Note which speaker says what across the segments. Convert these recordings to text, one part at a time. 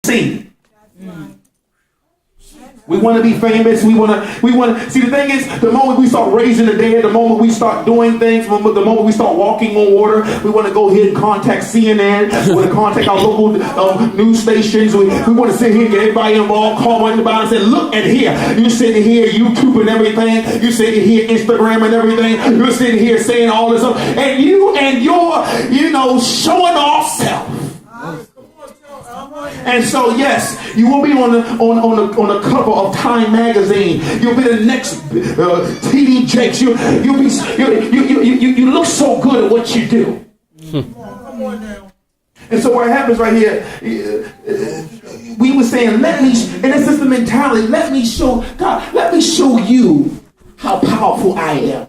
Speaker 1: seen. We want to be famous. We want to. See, the thing is, the moment we start raising the dead, the moment we start doing things, the moment we start walking on water, we want to go ahead and contact CNN. We want to contact our local news stations. We want to sit here and get everybody involved, call everybody and say, look at here. You're sitting here, YouTube and everything. You're sitting here, Instagram and everything. You're sitting here saying all this stuff. And you and your, showing off self. And so, yes, you will be on the cover of Time magazine. You'll be the next TD Jakes. You look so good at what you do. Come on now. And so what happens right here? We were saying, and this is the mentality. Let me show you how powerful I am.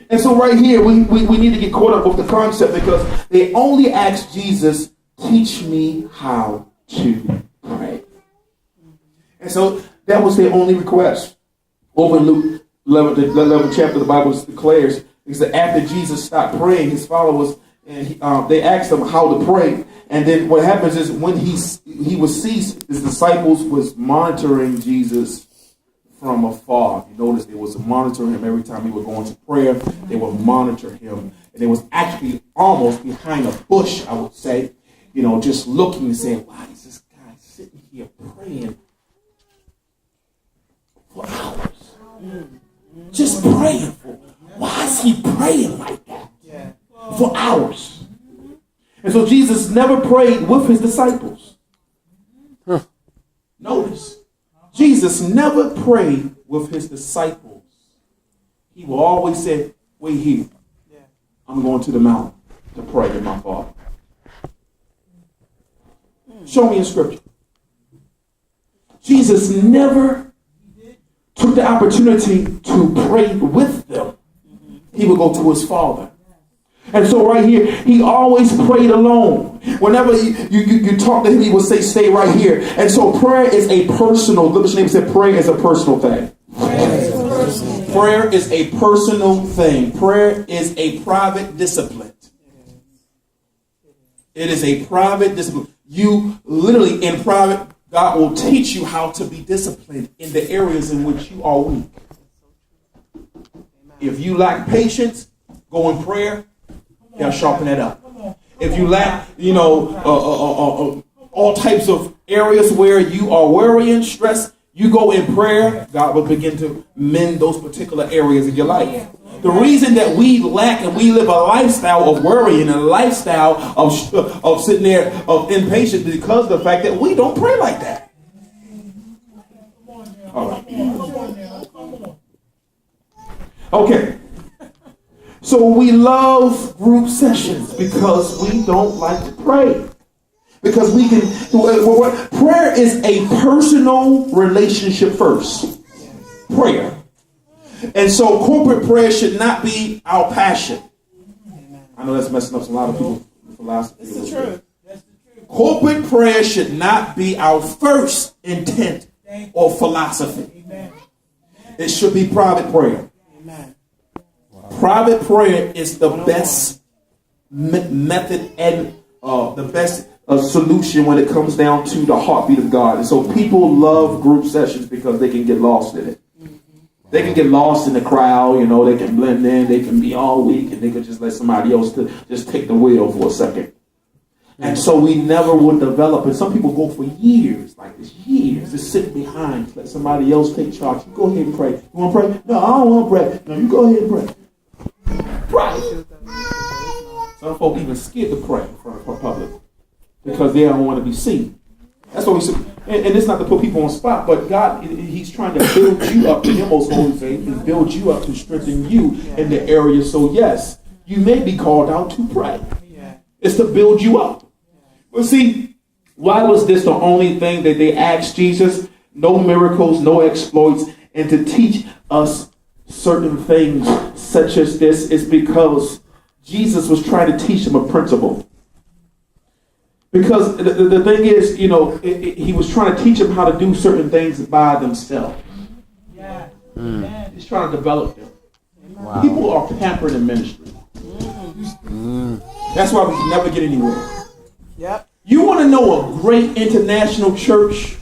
Speaker 1: And so right here, we need to get caught up with the concept because they only asked Jesus, teach me how to pray. And so that was their only request. Over in Luke 11th chapter, the Bible declares, is that after Jesus stopped praying, his followers, and they asked him how to pray. And then what happens is when he was ceased, his disciples was monitoring Jesus from afar. You notice they was monitoring him every time he would go into prayer. They would monitor him. And it was actually almost behind a bush, I would say. Just looking and saying, why is this guy sitting here praying for hours? Just praying for. Why is he praying like that? For hours. And so Jesus never prayed with his disciples. Notice, Jesus never prayed with his disciples. He will always say, wait here. I'm going to the mountain to pray to my Father. Show me in scripture. Jesus never took the opportunity to pray with them. He would go to his Father. And so right here, he always prayed alone. Whenever you talk to him, he would say, stay right here. And so prayer is a personal, the name said prayer is a personal thing. Prayer is a personal thing. Prayer is a private discipline. It is a private discipline. You literally in private, God will teach you how to be disciplined in the areas in which you are weak. If you lack patience, go in prayer. He'll sharpen that up. If you lack, all types of areas where you are worrying, stressed, you go in prayer. God will begin to mend those particular areas in your life. The reason that we lack and we live a lifestyle of worry and a lifestyle of sitting there of impatience is because of the fact that we don't pray like that. All right. Okay. So we love group sessions because we don't like to pray. Because we can, prayer is a personal relationship first. Prayer. And so corporate prayer should not be our passion. I know that's messing up a lot of people's philosophy. That's the truth. Corporate prayer should not be our first intent or philosophy. It should be private prayer. Private prayer is the best method and the best solution when it comes down to the heartbeat of God. And so people love group sessions because they can get lost in it. They can get lost in the crowd, they can blend in, they can be all weak, and they can just let somebody else to just take the wheel for a second. And so we never would develop, and some people go for years, just sitting behind, let somebody else take charge. You go ahead and pray. You want to pray? No, I don't want to pray. No, you go ahead and pray. Pray. Some folk even scared to pray for public because they don't want to be seen. That's what we say. And it's not to put people on spot, but God, he's trying to build you up in your most holy faith and build you up to strengthen you in the area. So yes, you may be called out to pray. It's to build you up. But see, why was this the only thing that they asked Jesus? No miracles, no exploits, and to teach us certain things such as this is because Jesus was trying to teach them a principle. Because the thing is, he was trying to teach them how to do certain things by themselves. He's trying to develop them. Wow. People are pampered in ministry. That's why we can never get anywhere. You want to know a great international church?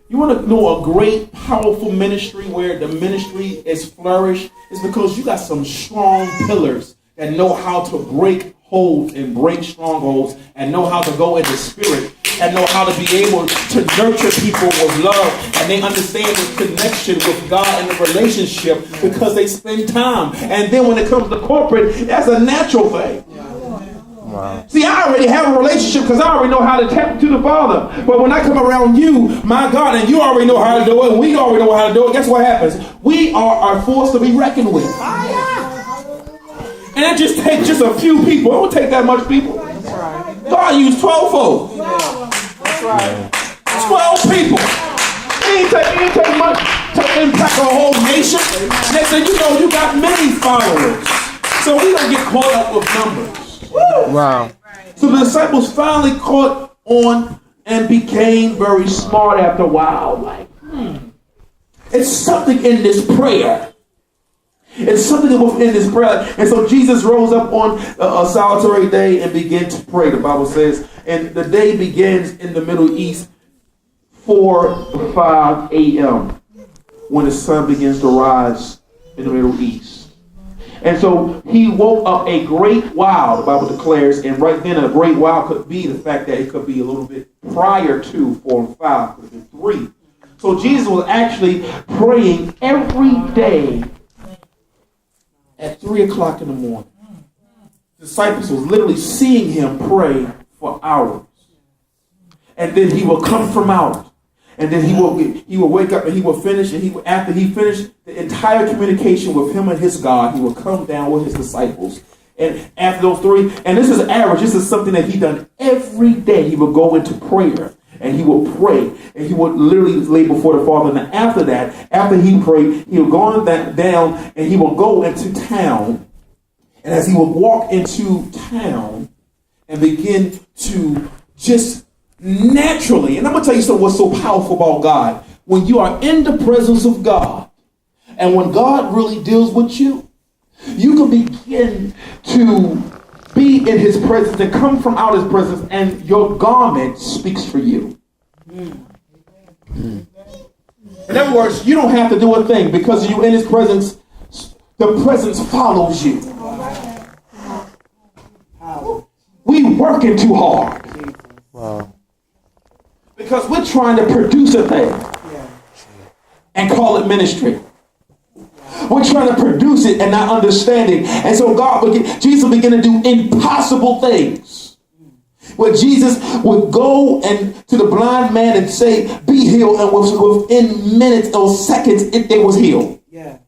Speaker 1: You want to know a great, powerful ministry where the ministry is flourished? It's because you got some strong pillars that know how to break holds and break strongholds and know how to go in the spirit and know how to be able to nurture people with love, and they understand the connection with God and the relationship because they spend time. And then when it comes to corporate, that's a natural thing. Wow. See, I already have a relationship because I already know how to tap to the Father. But when I come around you, my God, and you already know how to do it, and we already know how to do it, guess what happens? We are a force to be reckoned with. And it just takes just a few people. It don't take that much people. God used 12 folks. That's right. 12 people. It ain't take much to impact a whole nation. Next thing you know, you got many followers. So we don't get caught up with numbers. Wow. So the disciples finally caught on and became very smart after a while. Like, it's something in this prayer. It's something within this prayer. And so Jesus rose up on a solitary day and began to pray, the Bible says. And the day begins in the Middle East, 4 to 5 a.m. when the sun begins to rise in the Middle East. And so he woke up a great while, the Bible declares, and right then a great while could be the fact that it could be a little bit prior to 4 and 5, could have been 3. So Jesus was actually praying every day at 3 o'clock in the morning. The disciples was literally seeing him pray for hours. And then he will come from out. And then he will wake up and he will finish. And after he finished the entire communication with him and his God, he will come down with his disciples. And after those 3, and this is average, this is something that he done every day. He will go into prayer and he will pray. And he would literally lay before the Father. And after that, after he prayed, he will go on down and he will go into town. And as he will walk into town and begin to just naturally, and I'm going to tell you something what's so powerful about God. When you are in the presence of God, and when God really deals with you, you can begin to be in his presence and come from out his presence, and your garment speaks for you. In other words, you don't have to do a thing because you're in his presence. The presence follows you. We working too hard. Wow. Because we're trying to produce a thing and call it ministry. We're trying to produce it and not understanding. And so Jesus began to do impossible things. Where Jesus would go and to the blind man and say, be healed. And within minutes or seconds, they was healed. Yeah.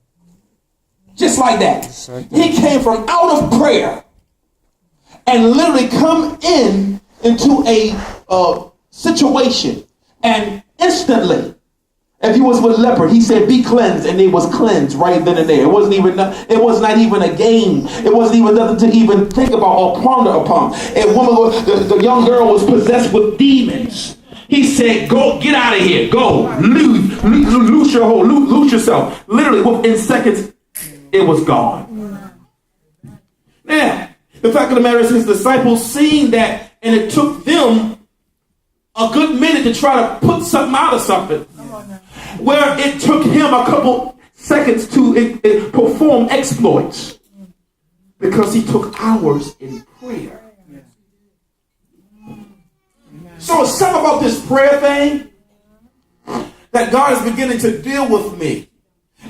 Speaker 1: Just like that. He came from out of prayer and literally come into a situation, and instantly, if he was with leper, he said, be cleansed, and they was cleansed right then and there. It was not even a game. It wasn't even nothing to even think about or ponder upon. And the young girl was possessed with demons. He said, go, get out of here, go, loose your hold, loose yourself. Literally, within seconds, it was gone. Now, the fact of the matter is his disciples seen that, and it took them a good minute to try to put something out of something. Where it took him a couple seconds to perform exploits. Because he took hours in prayer. So it's something about this prayer thing that God is beginning to deal with me.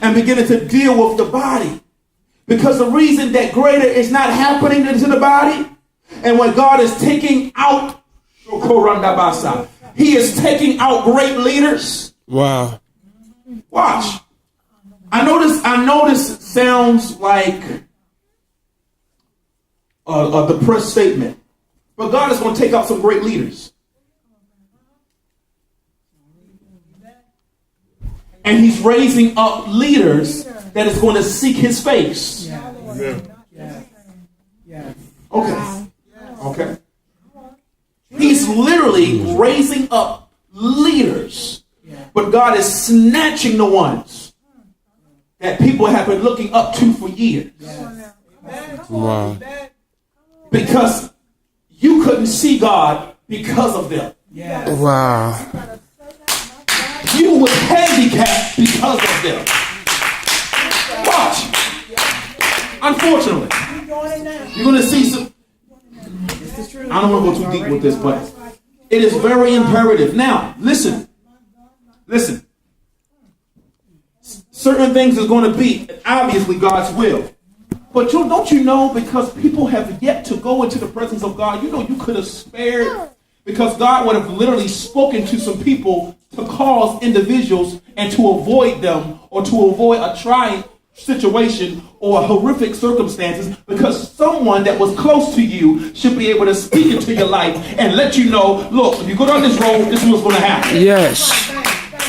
Speaker 1: And beginning to deal with the body. Because the reason that greater is not happening to the body, and when God is taking out, he is taking out great leaders. Wow. Watch. I know this sounds like a depressed statement, but God is going to take out some great leaders. And he's raising up leaders that is going to seek his face. Okay. He's literally raising up leaders. But God is snatching the ones that people have been looking up to for years. Wow. Because you couldn't see God because of them.
Speaker 2: Yes. Wow.
Speaker 1: You was handicapped because of them. Watch. Unfortunately, you're going to see some. I don't want to go too deep with this, but it is very imperative. Now, listen. Certain things is going to be obviously God's will. But don't you know, because people have yet to go into the presence of God, you could have spared, because God would have literally spoken to some people to cause individuals and to avoid them or to avoid a trying situation or horrific circumstances, because someone that was close to you should be able to speak into your life and let you know, look, if you go down this road, this is what's going to happen.
Speaker 2: Yes.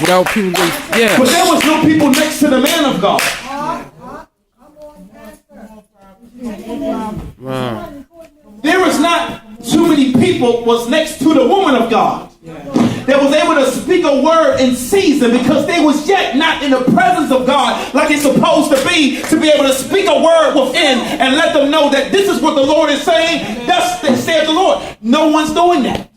Speaker 2: Without people, yes.
Speaker 1: But there was no people next to the man of God.
Speaker 2: Wow.
Speaker 1: There is not too many people was next to the woman of God that was able to speak a word in season, because they was yet not in the presence of God like it's supposed to be able to speak a word within and let them know that this is what the Lord is saying. Thus said the Lord. No one's doing that.